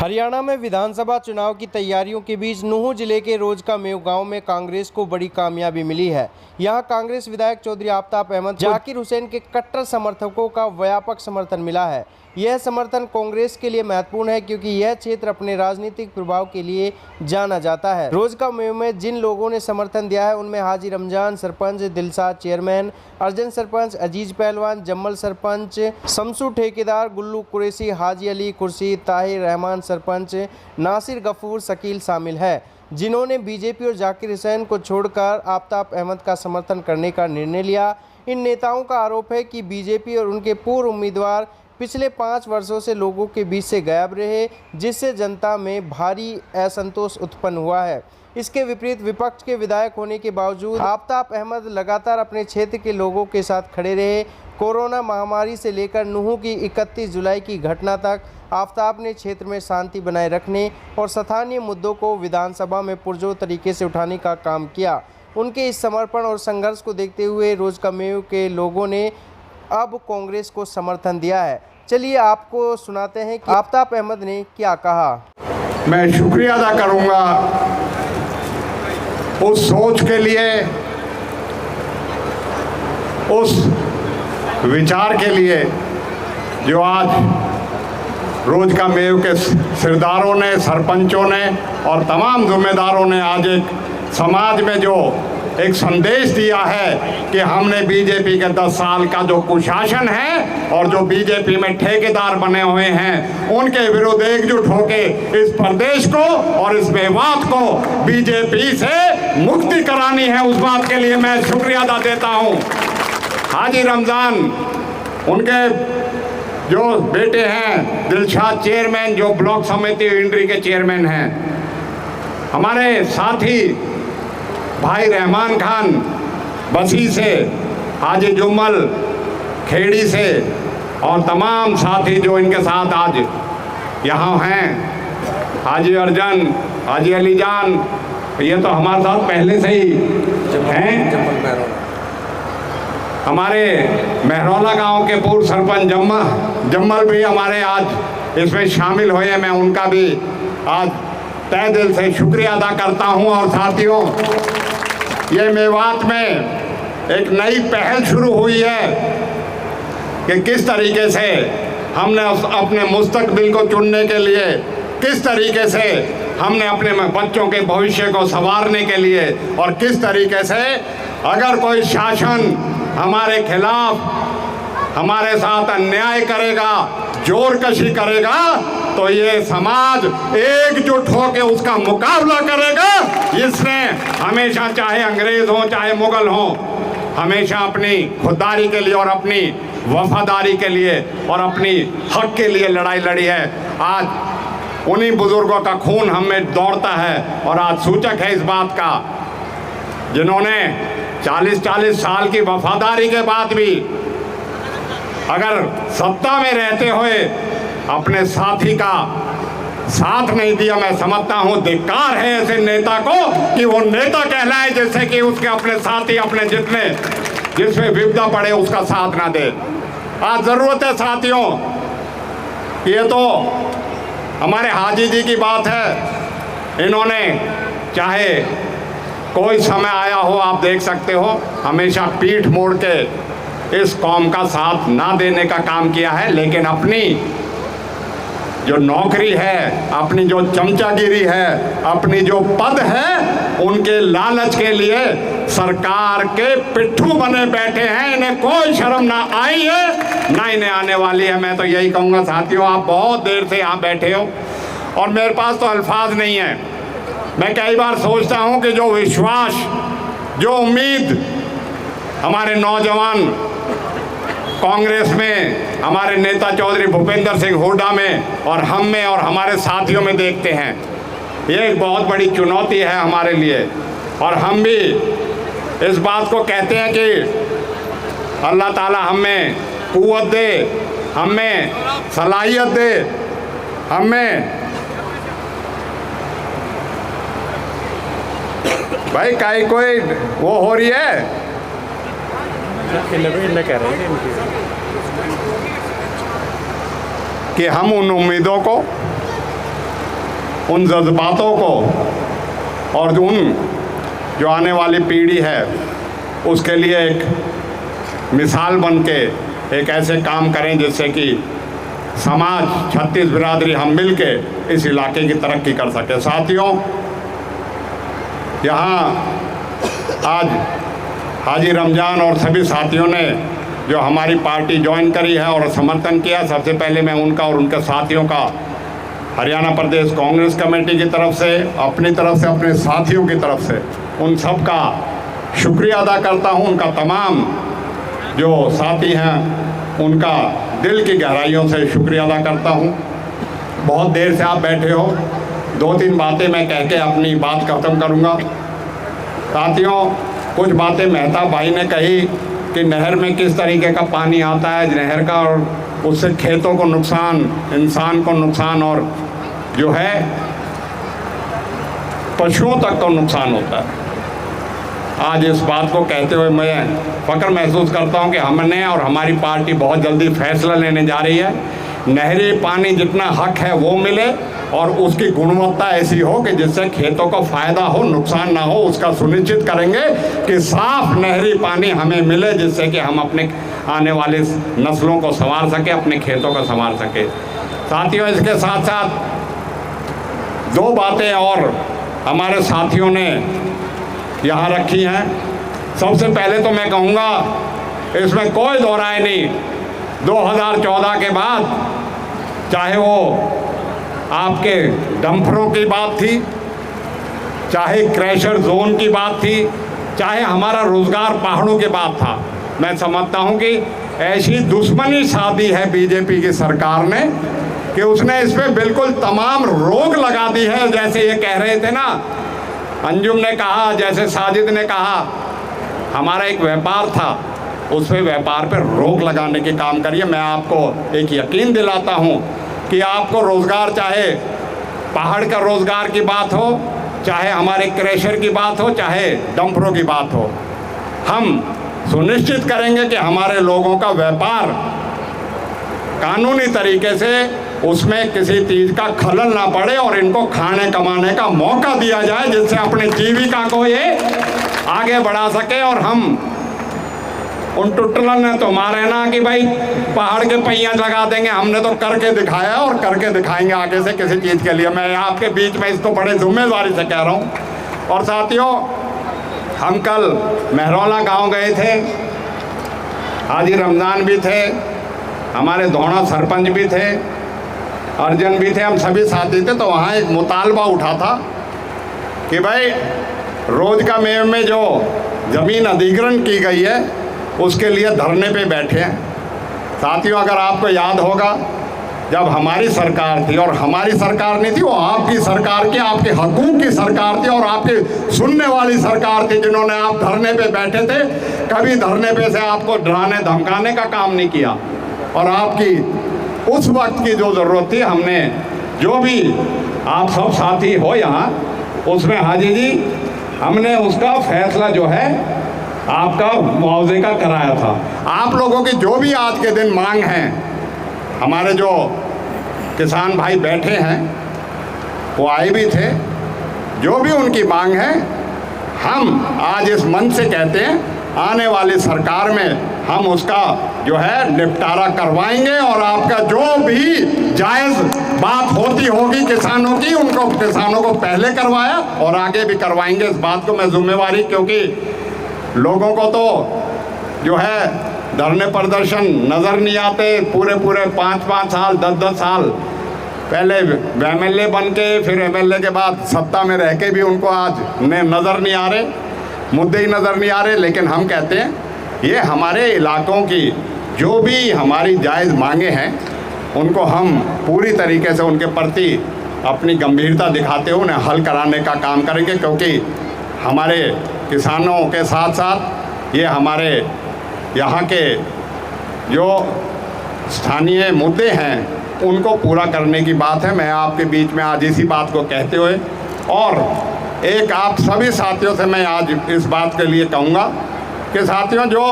हरियाणा में विधानसभा चुनाव की तैयारियों के बीच नूंह जिले के रोजका मेव गांव में कांग्रेस को बड़ी कामयाबी मिली है। यहां कांग्रेस विधायक चौधरी आफताब अहमद जाकिर हुसैन के कट्टर समर्थकों का व्यापक समर्थन मिला है। यह समर्थन कांग्रेस के लिए महत्वपूर्ण है क्योंकि यह क्षेत्र अपने राजनीतिक प्रभाव के लिए जाना जाता है। रोजका मेव में जिन लोगों ने समर्थन दिया है उनमें हाजी रमजान सरपंच, दिलशाद चेयरमैन, अर्जन सरपंच, अजीज पहलवान, जम्मल सरपंच, शमसू ठेकेदार, गुल्लू कुरैशी, हाजी अली कुर्सी, ताहिर रहमान सरपंच, नासिर गफूर, शकील शामिल है, जिन्होंने बीजेपी और जाकिर हुसैन को छोड़कर आफताब अहमद का समर्थन करने का निर्णय लिया। इन नेताओं का आरोप है कि बीजेपी और उनके पूर्व उम्मीदवार पिछले 5 वर्षों से लोगों के बीच से गायब रहे, जिससे जनता में भारी असंतोष उत्पन्न हुआ है। इसके विपरीत विपक्ष के विधायक होने के बावजूद आफताब अहमद लगातार अपने क्षेत्र के लोगों के साथ खड़े रहे। कोरोना महामारी से लेकर नूंह की 31 जुलाई की घटना तक आफताब ने क्षेत्र में शांति बनाए रखने और स्थानीय मुद्दों को विधानसभा में पुरजोर तरीके से उठाने का काम किया। उनके इस समर्पण और संघर्ष को देखते हुए रोजका मेव के लोगों ने अब कांग्रेस को समर्थन दिया है। चलिए आपको सुनाते हैं कि आफताब अहमद ने क्या कहा। मैं शुक्रिया अदा करूंगा उस सोच के लिए, उस विचार के लिए जो आज रोजका मेव के सिरदारों ने, सरपंचों ने और तमाम जिम्मेदारों ने आज एक समाज में जो एक संदेश दिया है कि हमने बीजेपी के 10 साल का जो कुशासन है और जो बीजेपी में ठेकेदार बने हुए हैं उनके विरुद्ध एकजुट होकर इस प्रदेश को और इस मेवात को बीजेपी से मुक्ति करानी है। उस बात के लिए मैं शुक्रिया अदा देता हूं। हाजी रमजान, उनके जो बेटे हैं दिलशाद चेयरमैन, जो ब्लॉक समिति इंड्री के चेयरमैन हैं, हमारे साथी भाई रहमान खान बसी से, हाजी जुम्मल खेड़ी से और तमाम साथी जो इनके साथ आज यहाँ हैं, हाजी अर्जन, हाजी अली जान, ये तो हमारे साथ पहले से ही हैं। हमारे महरौला गांव के पूर्व सरपंच जम्मल भी हमारे आज इसमें शामिल हुए हैं। मैं उनका भी आज तहे दिल से शुक्रिया अदा करता हूं। और साथियों, ये मेवात में एक नई पहल शुरू हुई है कि किस तरीके से हमने अपने मुस्तकबिल को चुनने के लिए, किस तरीके से हमने अपने बच्चों के भविष्य को संवारने के लिए और किस तरीके से अगर कोई शासन हमारे खिलाफ, हमारे साथ अन्याय करेगा, जोरकशी करेगा, तो ये समाज एकजुट होकर उसका मुकाबला करेगा। इसने हमेशा, चाहे अंग्रेज हो चाहे मुगल हो, हमेशा अपनी खुददारी के लिए और अपनी वफादारी के लिए और अपनी हक के लिए लड़ाई लड़ी है। आज उन्हीं बुजुर्गों का खून हम में दौड़ता है और आज सूचक है इस बात का, जिन्होंने 40-40 साल की वफादारी के बाद भी अगर सत्ता में रहते हुए अपने साथी का साथ नहीं दिया, मैं समझता हूं धिक्कार है ऐसे नेता को कि वो नेता कहलाए जैसे कि उसके अपने साथी, अपने जिसमें विपदा पड़े उसका साथ ना दे। आज जरूरत है साथियों, ये तो हमारे हाजी जी की बात है। इन्होंने चाहे कोई समय आया हो, आप देख सकते हो, हमेशा पीठ मोड़ के इस कौम का साथ ना देने का काम किया है, लेकिन अपनी जो नौकरी है, अपनी जो चमचागिरी है, अपनी जो पद है, उनके लालच के लिए सरकार के पिट्ठू बने बैठे हैं। इन्हें कोई शर्म ना आई है, ना इन्हें आने वाली है। मैं तो यही कहूँगा साथियों, आप बहुत देर से यहाँ बैठे हो और मेरे पास तो अल्फाज नहीं है। मैं कई बार सोचता हूँ कि जो विश्वास, जो उम्मीद हमारे नौजवान कांग्रेस में, हमारे नेता चौधरी भूपेंद्र सिंह हुड्डा में और हम में और हमारे साथियों में देखते हैं, ये एक बहुत बड़ी चुनौती है हमारे लिए। और हम भी इस बात को कहते हैं कि अल्लाह ताला हमें कुव्वत दे, हमें सलाहियत दे, हमें भाई काई कोई वो हो रही है कि हम उन उम्मीदों को उन जज्बातों को और जो आने वाली पीढ़ी है उसके लिए एक मिसाल बन के एक ऐसे काम करें जिससे कि समाज, छत्तीस बिरादरी हम मिल के इस इलाके की तरक्की कर सके। साथियों, यहाँ आज हाजी रमज़ान और सभी साथियों ने जो हमारी पार्टी ज्वाइन करी है और समर्थन किया, सबसे पहले मैं उनका और उनके साथियों का हरियाणा प्रदेश कांग्रेस कमेटी की तरफ से, अपनी तरफ से, अपने साथियों की तरफ से उन सब का शुक्रिया अदा करता हूँ। उनका तमाम जो साथी हैं उनका दिल की गहराइयों से शुक्रिया अदा करता हूँ। बहुत देर से आप बैठे हो, 2-3 बातें मैं कह के अपनी बात ख़त्म करूँगा। साथियों, कुछ बातें मेहता भाई ने कही कि नहर में किस तरीके का पानी आता है, नहर का, और उससे खेतों को नुकसान, इंसान को नुकसान और जो है पशुओं तक को नुकसान होता है। आज इस बात को कहते हुए मैं फ़ख्र महसूस करता हूं कि हमने और हमारी पार्टी बहुत जल्दी फैसला लेने जा रही है। नहरी पानी जितना हक है वो मिले और उसकी गुणवत्ता ऐसी हो कि जिससे खेतों को फ़ायदा हो, नुकसान ना हो, उसका सुनिश्चित करेंगे कि साफ नहरी पानी हमें मिले, जिससे कि हम अपने आने वाली नस्लों को संवार सके, अपने खेतों को संवार सके। साथियों, इसके साथ साथ 2 बातें और हमारे साथियों ने यहाँ रखी हैं। सबसे पहले तो मैं कहूँगा, इसमें कोई दो राय नहीं, 2014 के बाद चाहे वो आपके डंफरों की बात थी, चाहे क्रैशर जोन की बात थी, चाहे हमारा रोजगार पहाड़ों की बात था, मैं समझता हूं कि ऐसी दुश्मनी साधी है बीजेपी की सरकार ने कि उसने इस पे बिल्कुल तमाम रोक लगा दी है। जैसे ये कह रहे थे ना, अंजुम ने कहा, जैसे साजिद ने कहा, हमारा एक व्यापार था, उस पे व्यापार पे रोक लगाने की काम करिए। मैं आपको एक यकीन दिलाता हूँ कि आपको रोज़गार, चाहे पहाड़ का रोज़गार की बात हो, चाहे हमारे क्रैशर की बात हो, चाहे डंपरों की बात हो, हम सुनिश्चित करेंगे कि हमारे लोगों का व्यापार कानूनी तरीके से उसमें किसी चीज़ का खलल ना पड़े और इनको खाने कमाने का मौका दिया जाए, जिससे अपनी जीविका को ये आगे बढ़ा सके। और हम उन टुटलन ने तो मारे ना कि भाई पहाड़ के पहिया लगा देंगे, हमने तो करके दिखाया और करके दिखाएंगे आगे से किसी चीज़ के लिए। मैं आपके बीच में इसको बड़े जिम्मेदारी से कह रहा हूँ। और साथियों, हम कल महरौला गांव गए थे, हाजी रमज़ान भी थे, हमारे धौणा सरपंच भी थे, अर्जन भी थे, हम सभी साथी थे। तो वहाँ एक मुतालबा उठा था कि भाई रोज का मेव में जो ज़मीन अधिग्रहण की गई है उसके लिए धरने पे बैठे हैं। साथियों, अगर आपको याद होगा, जब हमारी सरकार थी, और हमारी सरकार नहीं थी, वो आपकी सरकार की, आपके हकूक़ की सरकार थी और आपके सुनने वाली सरकार थी, जिन्होंने आप धरने पे बैठे थे। कभी धरने पे से आपको डराने धमकाने का काम नहीं किया। और आपकी उस वक्त की जो ज़रूरत थी, हमने जो भी आप सब साथी हो यहाँ, उसमें हाजी जी हमने उसका फैसला जो है आपका मुआवजे का कराया था। आप लोगों की जो भी आज के दिन मांग है, हमारे जो किसान भाई बैठे हैं वो आए भी थे, जो भी उनकी मांग है हम आज इस मंच से कहते हैं, आने वाली सरकार में हम उसका जो है निपटारा करवाएंगे। और आपका जो भी जायज़ बात होती होगी किसानों की, उनको किसानों को पहले करवाया और आगे भी करवाएंगे। इस बात को मैं जिम्मेवारी, क्योंकि लोगों को तो जो है धरने प्रदर्शन नज़र नहीं आते, पूरे 5-5 साल 10-10 साल पहले MLA बन के, फिर MLA के बाद सत्ता में रह के भी उनको आज नज़र नहीं आ रहे, मुद्दे ही नज़र नहीं आ रहे। लेकिन हम कहते हैं ये हमारे इलाकों की जो भी हमारी जायज़ मांगे हैं उनको हम पूरी तरीके से उनके प्रति अपनी गंभीरता दिखाते हुए उन्हें हल कराने का काम करेंगे, क्योंकि हमारे किसानों के साथ साथ ये हमारे यहाँ के जो स्थानीय मुद्दे हैं उनको पूरा करने की बात है। मैं आपके बीच में आज इसी बात को कहते हुए, और एक आप सभी साथियों से मैं आज इस बात के लिए कहूँगा कि साथियों, जो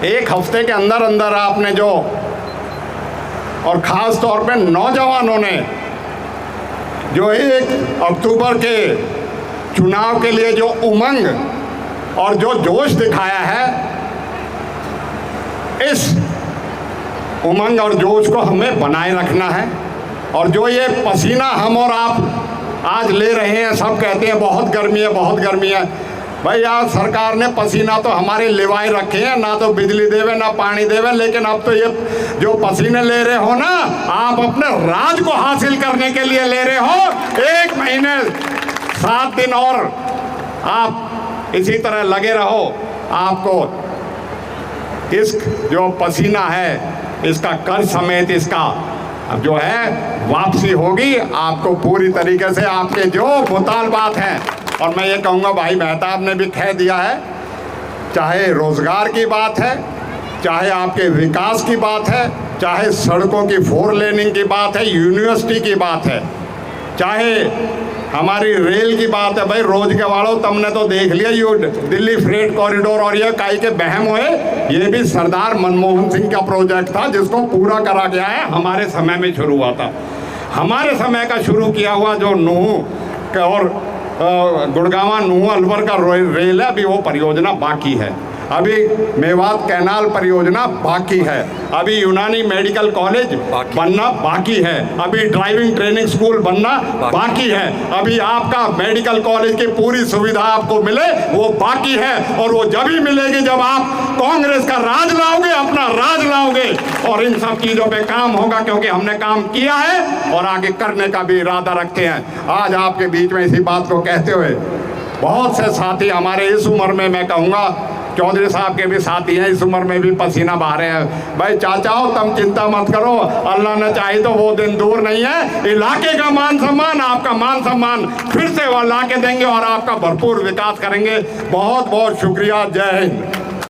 एक हफ्ते के अंदर अंदर आपने जो, और ख़ास तौर पे नौजवानों ने जो 1 अक्टूबर के चुनाव के लिए जो उमंग और जो जोश दिखाया है, इस उमंग और जोश को हमें बनाए रखना है। और जो ये पसीना हम और आप आज ले रहे हैं, सब कहते हैं बहुत गर्मी है, बहुत गर्मी है। भाई यार, सरकार ने पसीना तो हमारे लिवाए रखे हैं, ना तो बिजली देवे ना पानी देवे, लेकिन अब तो ये जो पसीने ले रहे हो ना, आप अपने राज को हासिल करने के लिए ले रहे हो। 1 महीने 7 दिन और आप इसी तरह लगे रहो, आपको इस जो पसीना है इसका कर समेत इसका जो है वापसी होगी। आपको पूरी तरीके से आपके जो मुतालबात हैं, और मैं ये कहूँगा भाई मेहताब ने भी कह दिया है, चाहे रोज़गार की बात है, चाहे आपके विकास की बात है, चाहे सड़कों की 4 लेनिंग की बात है, यूनिवर्सिटी की बात है, चाहे हमारी रेल की बात है। भाई रोज के वालों, तुमने तो देख लिया ये दिल्ली फ्रेट कॉरिडोर, और ये काई के बहम हुए, ये भी सरदार मनमोहन सिंह का प्रोजेक्ट था जिसको पूरा करा गया है। हमारे समय में शुरू हुआ था, हमारे समय का शुरू किया हुआ जो नूह और गुड़गांव नूह अलवर का रेल है, अभी वो परियोजना बाकी है। अभी मेवात कैनाल परियोजना बाकी है, अभी यूनानी मेडिकल कॉलेज बनना बाकी है, अभी ड्राइविंग ट्रेनिंग स्कूल बनना बाकी है, अभी आपका मेडिकल कॉलेज की पूरी सुविधा आपको मिले वो बाकी है। और वो जब ही मिलेगी जब आप कांग्रेस का राज लाओगे, अपना राज लाओगे, और इन सब चीज़ों पे काम होगा, क्योंकि हमने काम किया है और आगे करने का भी इरादा रखते हैं। आज आपके बीच में इसी बात को कहते हुए बहुत से साथी हमारे इस उम्र में, मैं कहूँगा चौधरी साहब के भी साथी हैं, इस उम्र में भी पसीना बहा रहे हैं। भाई चाचाओ, तुम चिंता मत करो, अल्लाह ने चाहे तो वो दिन दूर नहीं है। इलाके का मान सम्मान, आपका मान सम्मान फिर से वो ला के देंगे और आपका भरपूर विकास करेंगे। बहुत बहुत शुक्रिया। जय हिंद।